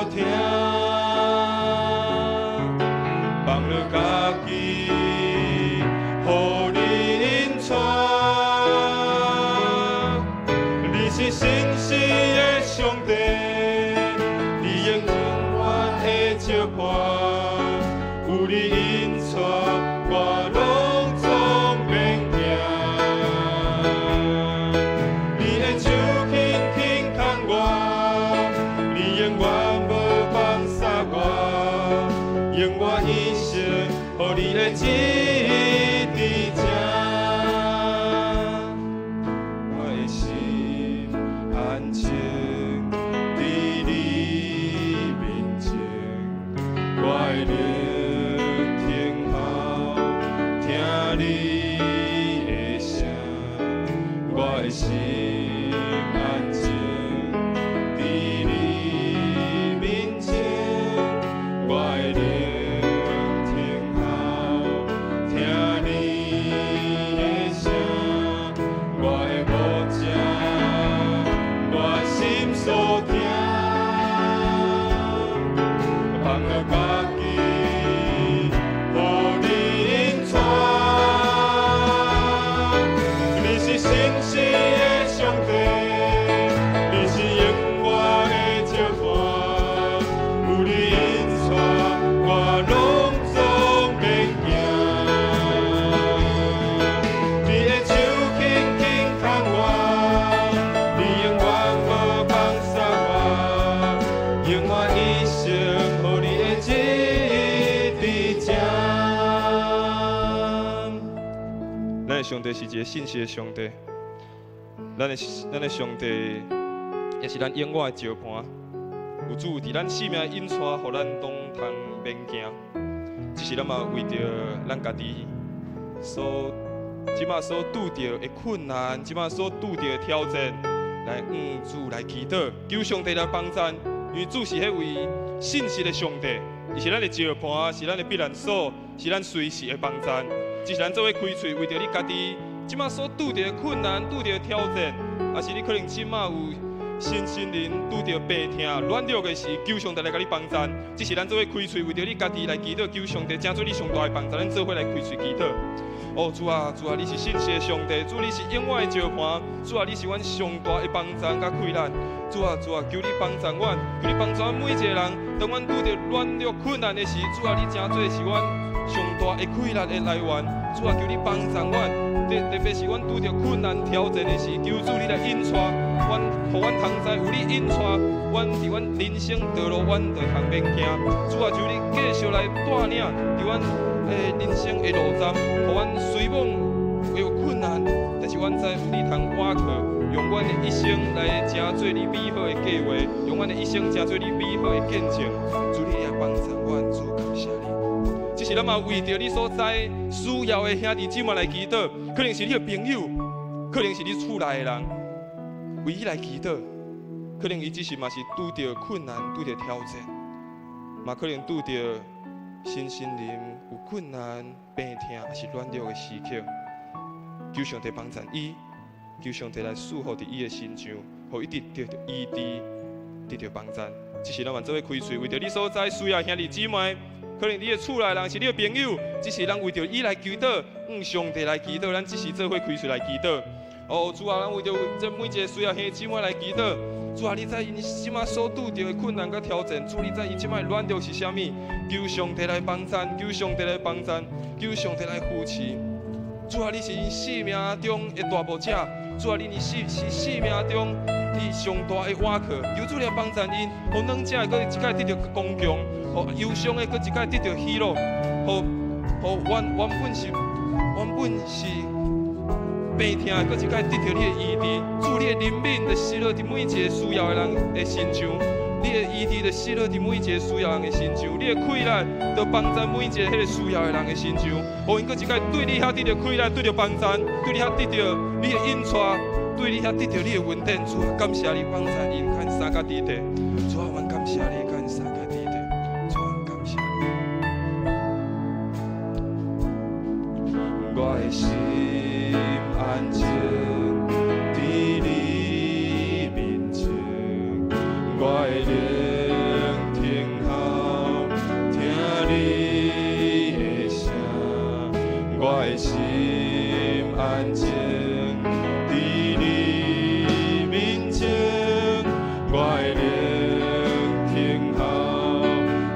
听，放了家己，互你引带。你是信实的上帝，你永远会照伴，有你引带，我拢总免惊。你的手轻轻牵我，你永远无放下我，用我一生，予你的旨意伫这。我的心安静伫你面前，我的灵听候听你的声，我的心安静伫你面前，我的灵听候听你的声，我的目睛，我心所听，放了家己，互你引带。你是信实的上帝，你是永远的照伴，有你引带，我拢总免惊。你的手轻轻牵我，你永远无放下我，用我一生，予你的旨意伫这。咱的上帝是一个信实的上帝，咱的上帝也是咱永远的照伴。有主伫咱生命引带，互咱拢通免惊。只是咱嘛为着咱家己即马所拄着的困难，即马所拄着的挑战，来主来祈祷，求上帝来帮咱。因为主是迄位信实的上帝，伊是咱的照伴，是咱的避难所，是咱随时的帮咱。只是咱做伙开喙，为着你家己即马所拄着的困难、拄着的挑战，也是你可能即马有身心灵拄着病痛、软弱的时，求上帝来甲你帮咱。只是咱做伙开喙，为着你家己来祈祷，求上帝成做你上大的帮助。咱做伙来开喙祈祷。哦，主啊，主啊，你是信实的上帝，主你是永远的照伴，主啊，你是阮上大的帮助甲困难。主啊，主啊，求你帮助阮，求你帮助阮每一个人。当阮拄着软弱困难的时，主啊，你真做是阮上大的快乐的来源。主啊，求你帮助阮，特别是阮拄着困难挑战的时，求主你来引带阮，互阮通知有你引带阮伫阮人生道路，阮就通免惊。主啊，求你继续来带领伫阮人生的路站，互阮虽往有困难，但是阮知有你通倚靠，用阮的一生来成做你美好的计划，用阮的一生成做你美好的见证。主你也帮助阮，主感谢你。只是咱嘛为着你所在需要的兄弟姊妹来祈祷，可能是你的朋友，可能是你厝内的人，为伊来祈祷。可能伊只是嘛是拄着困难、拄着挑战，嘛可能拄着身心灵有困难、病痛，还是软弱的时刻。求上帝帮助伊，求上帝来赐福伫伊的身上，互伊得到医治，得到帮助。只是咱嘛做伙开喙，为着你所在需要兄弟姊妹。可能你的厝内人是你的朋友，只是咱为着伊来祈祷，上帝来祈祷，咱只是做伙开喙来祈祷。哦，主啊，咱为着这每一个需要兄弟姊妹来祈祷。主啊，你知因即马所拄着的困难甲挑战，主你知因即马软弱是啥物？求上帝来帮助，求上帝来帮助，求上帝来扶持。主啊，你是因生命中的大牧者，主啊，你是生命中你上大的倚靠，求主来帮助因，互软者个一届得到刚强，互忧伤的个一届得到喜乐，互原本是病痛的个一届得到你的医治。主，你的怜悯就施落伫每一个需要的人的身上，你的医治就施落伫每一个需要人的身上，你的快乐就帮助每一个迄个需要的人的身上，互因个一届对你遐得到快乐，得到帮助，对你遐得到你的引带。对你遐得到你的恩典，主啊，感谢你帮助因看三角地带，主啊，阮感谢你看三角地带，主啊，感谢你。我的心安静伫你面前，我的灵我会聆听候，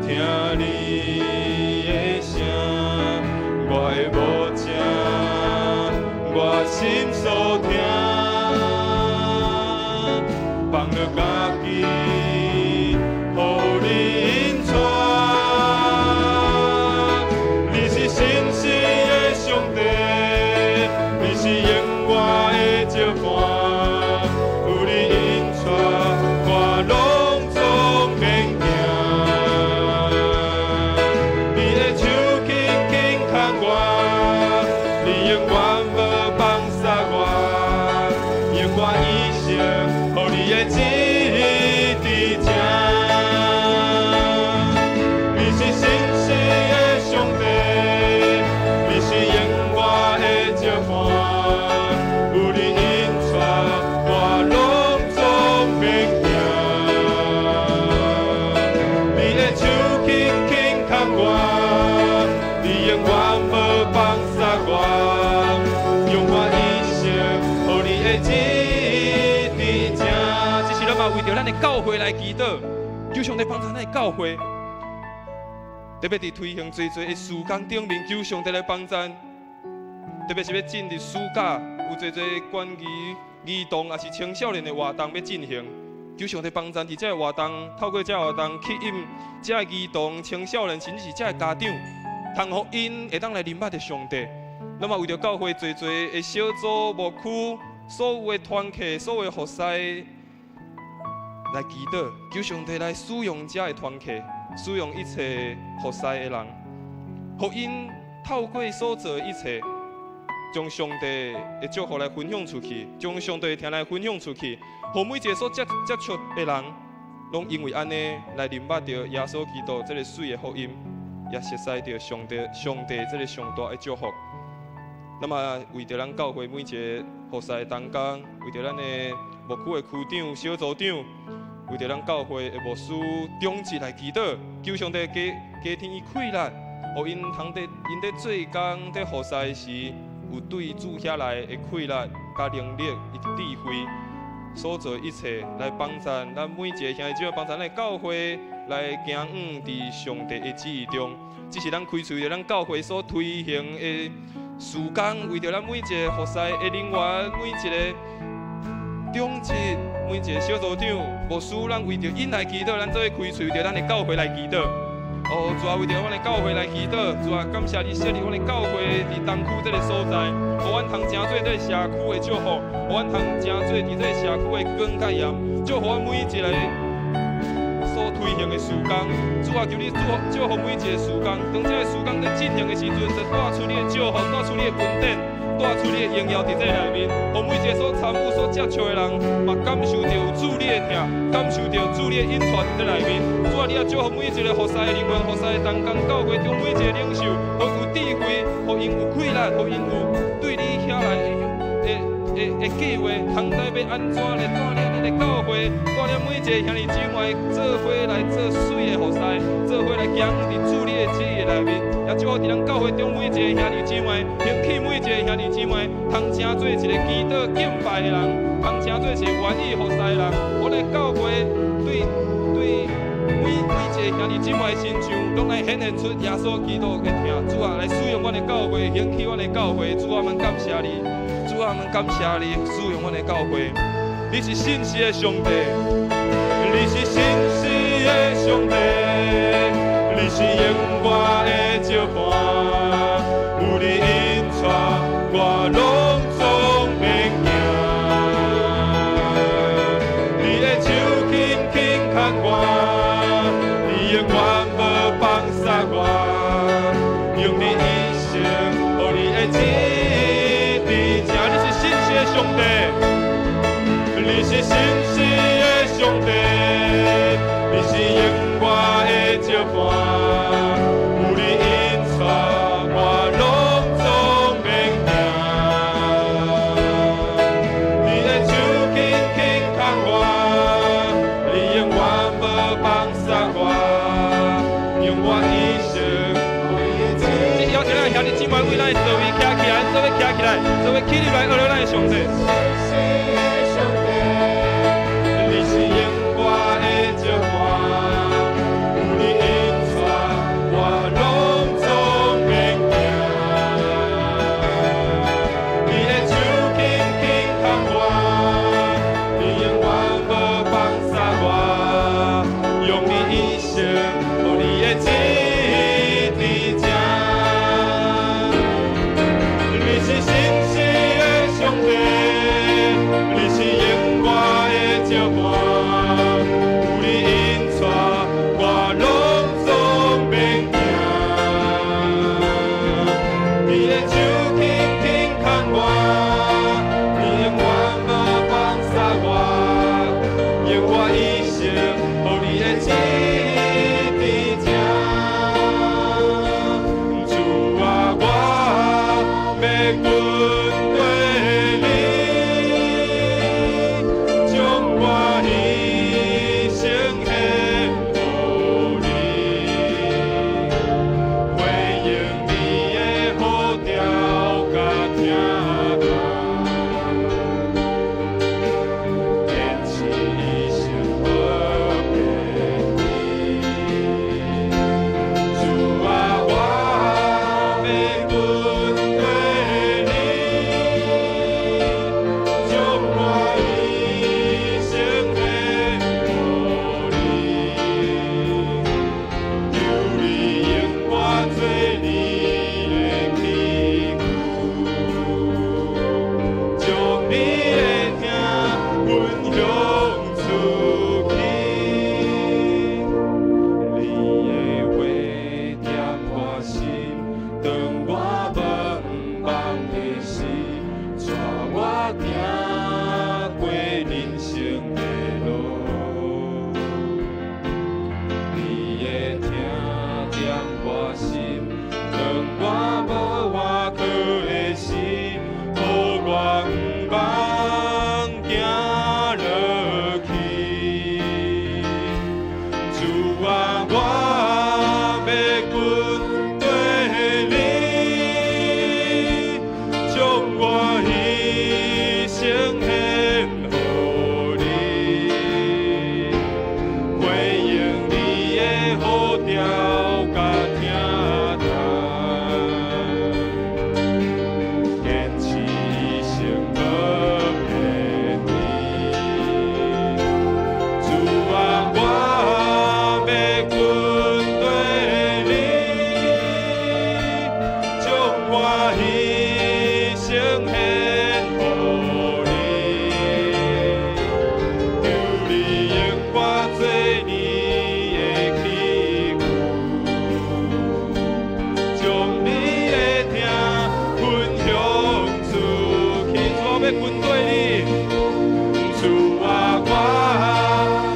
听你的声，我的无声，我心所听，放了家己，予你引带。你是信实的上帝，你是永远的照伴。 教会来祈祷，求上帝帮助咱的教会，特别伫推行最多的事工顶面，求上帝来帮助，特别是要进入暑假，有最多关于儿童也是青少年的活动要进行，求上帝帮助伫这个活动，透过这个活动吸引这个儿童、青少年，甚至是这个家长，通互因会当来认捌着上帝。那么为着教会最多的小组、牧区、所有的团契、所有的服侍。 来祈祷，求上帝来使用这个团契，使用一切服侍的人，互因透过所做的一切，将上帝的祝福来分享出去，将上帝的听来分享出去，互每一个所接触的人，拢因为安尼来明白到耶稣基督这个水的福音，也熟悉到上帝这个上大的祝福。那么为着咱教会每一个服侍的同工，为着咱的牧区的区长、小组长。 为着咱教会的牧师终日来祈祷，求上帝加添伊气力，互因通得因在做工、在服侍时，有对主遐来的气力、加能力、以及智慧，所做一切来帮助咱每一个兄弟姊妹，帮助咱的教会来行往伫上帝的旨意中。这是咱开出为咱教会所推行的事工，为着咱每一个服侍的人员，每一个终日。 每一个小组长、牧师，咱为着因来祈祷，咱做伙开喙，为着咱的教会来祈祷。哦，主啊，为着阮的教会来祈祷，主啊，感谢你设立阮的教会伫东区这个所在，互阮通真做这个社区的祝福，互阮通真做伫这个社区的光甲盐，祝福阮每一个所推行的事工。主啊，求你祝福每一个事工，当这个事工在进行的时阵，就带出你的祝福，带出你的恩典。 带出你的荣耀伫这内面，互每一个所参与、所接触的人，嘛感受到有主你的疼，感受到主你的引传伫这内面。主啊，你也祝福每一个服侍的人员、服侍的同工、教会中每一个领袖，互有智慧，互因有气力，互因有对你遐来的计划，通知要安怎来带领咱的教会，带领每一个兄弟姊妹做伙来做水的服侍，做伙来行伫主你的旨意内面。 也祝福伫咱教会中每一个兄弟姊妹，兴起每一个兄弟姊妹，通成做一个祈祷敬拜的人，通成做一个愿意服侍的人。我哋教会对每一个兄弟姊妹身上，拢来显现出耶稣基督的疼。主啊，来使用我的教会，兴起我的教会。主啊，们感谢你，主啊，们感谢你，使用我的教会。你是信实的上帝，你是信实的上帝。 你是永远的照伴，有你引带，我拢总免惊。你的手轻轻牵我，你永远无放下我，用你一生，予你的旨意正。你是信实的上帝，你是信实的上帝，你是永远的照伴。 为咱座位站起来，座位站起来，座位起来，学了咱的上帝。你是永远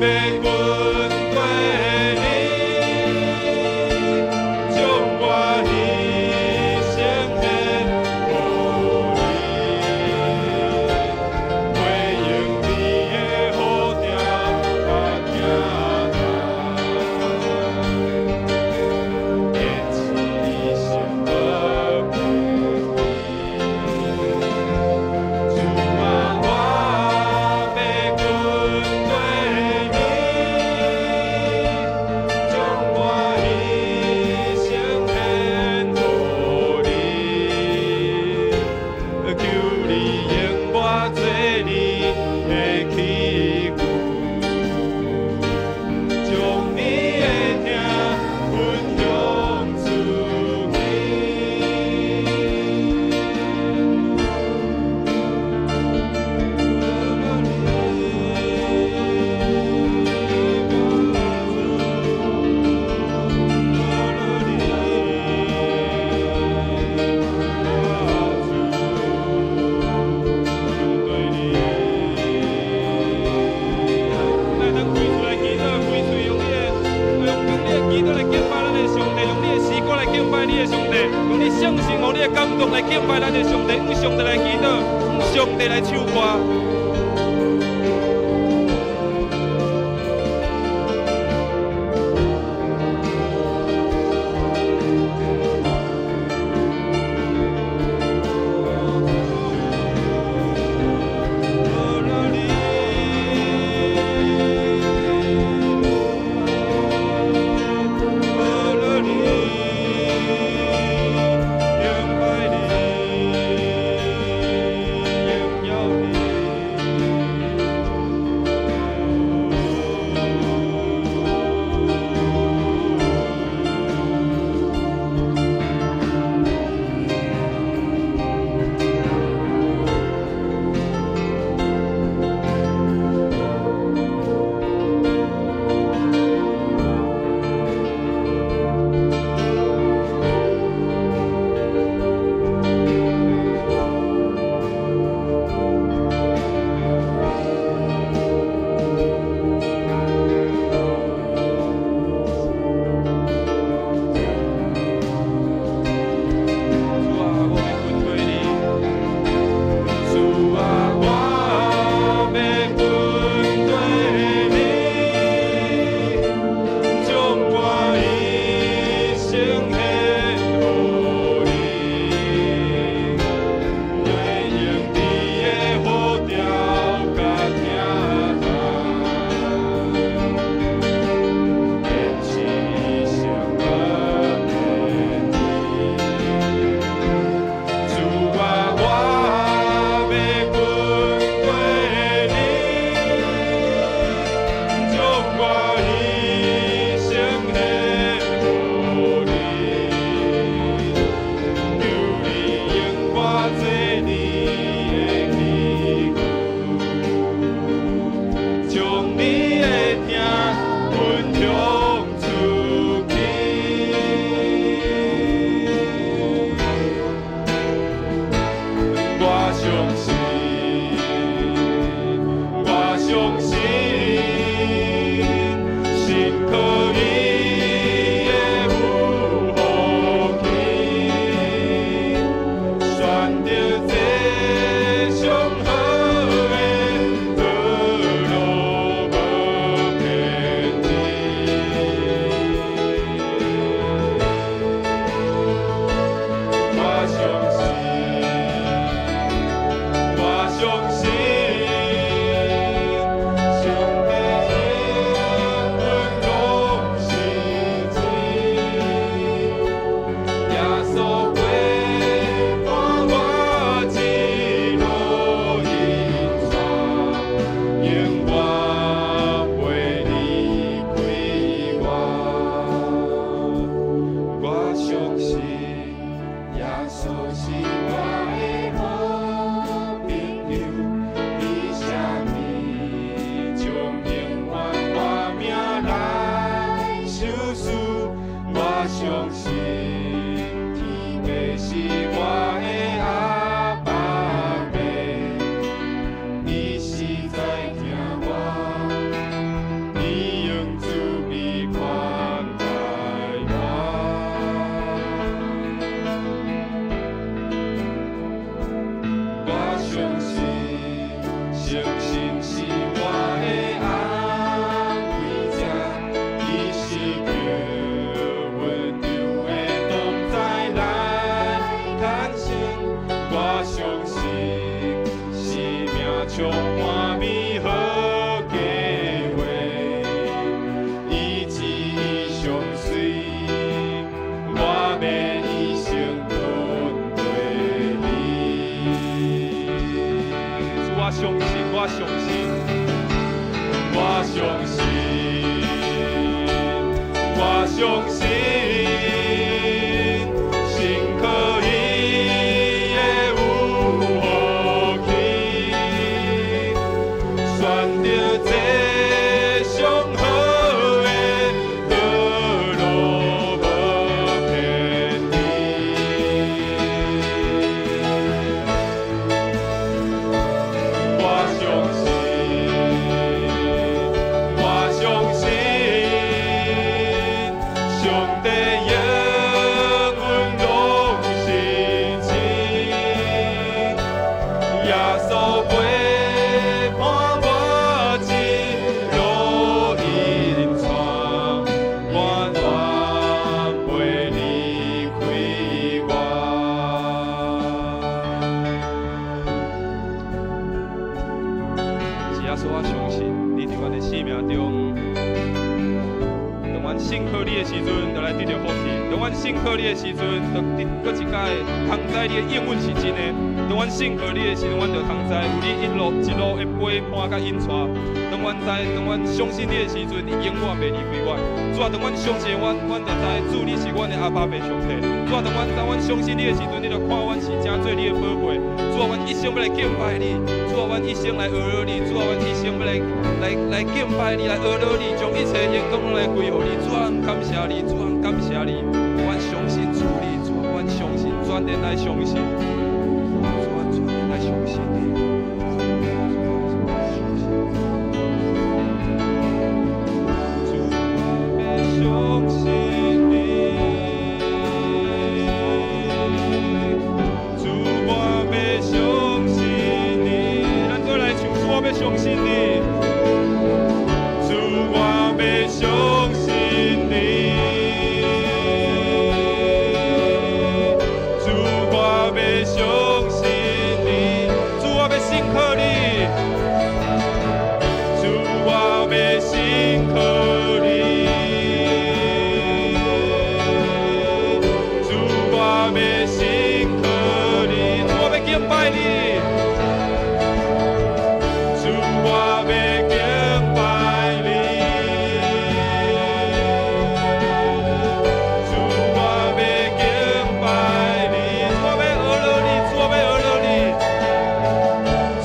伊相信，心可以的有福气，选择这上好的道路无偏离。我相信。信靠你的时阵，就来得到福气；当阮信靠你的时阵，就搁一届通知你的应允是真的。当阮信靠你的时阵，阮就通知有你一路的陪伴甲引带。当阮相信你的时阵，你永远袂离开阮。主啊，当阮相信阮就知主你是阮的阿爸爸上帝。主啊，当阮相信你的时阵，你就看阮是真做你的宝贝。主啊，阮一生要来敬拜你；主啊，阮一生来学了你；主啊，阮一生要来敬拜你，来学了你，将一切荣光来归乎你。主啊，感谢你，主啊，感谢你。阮相信主你，主啊，阮相信，全然来相信。主啊，全然来相信你。相信你，主我要相信你，咱再来唱，主我要相信你，主我要相信你，主我要相信你，主我要信靠你，主我要信靠你。敬拜你，主我要敬拜你，主我要敬拜你，主我要学了你，主我要学了你，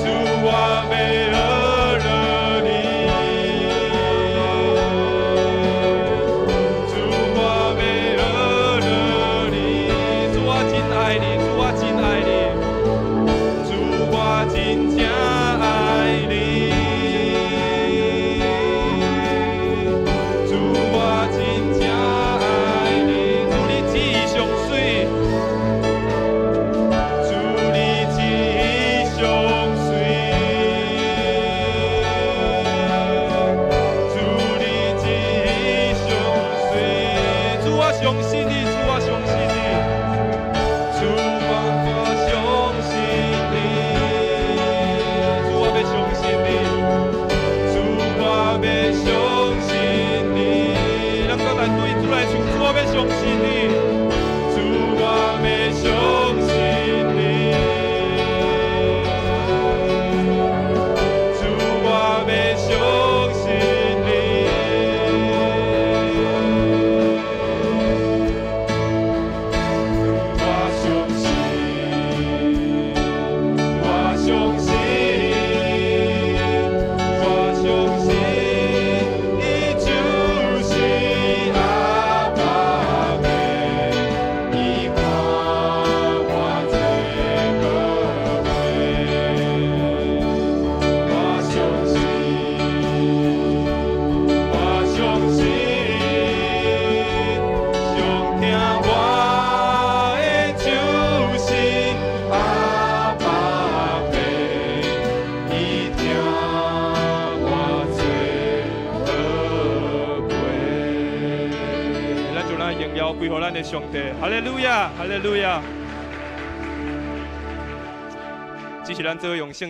主我要学了你，主我要学了你，主我真爱你，主我真爱你。我真正爱你，主我真正爱你，主你旨上水，主你旨上水，主你旨上水，主我相信你，主我相信你，主我相信你。相信你，主我要相信你，主我要相信你，我相信，我相信，我相信。归乎咱的上帝，哈利路亚，哈利路亚！这是咱做用圣。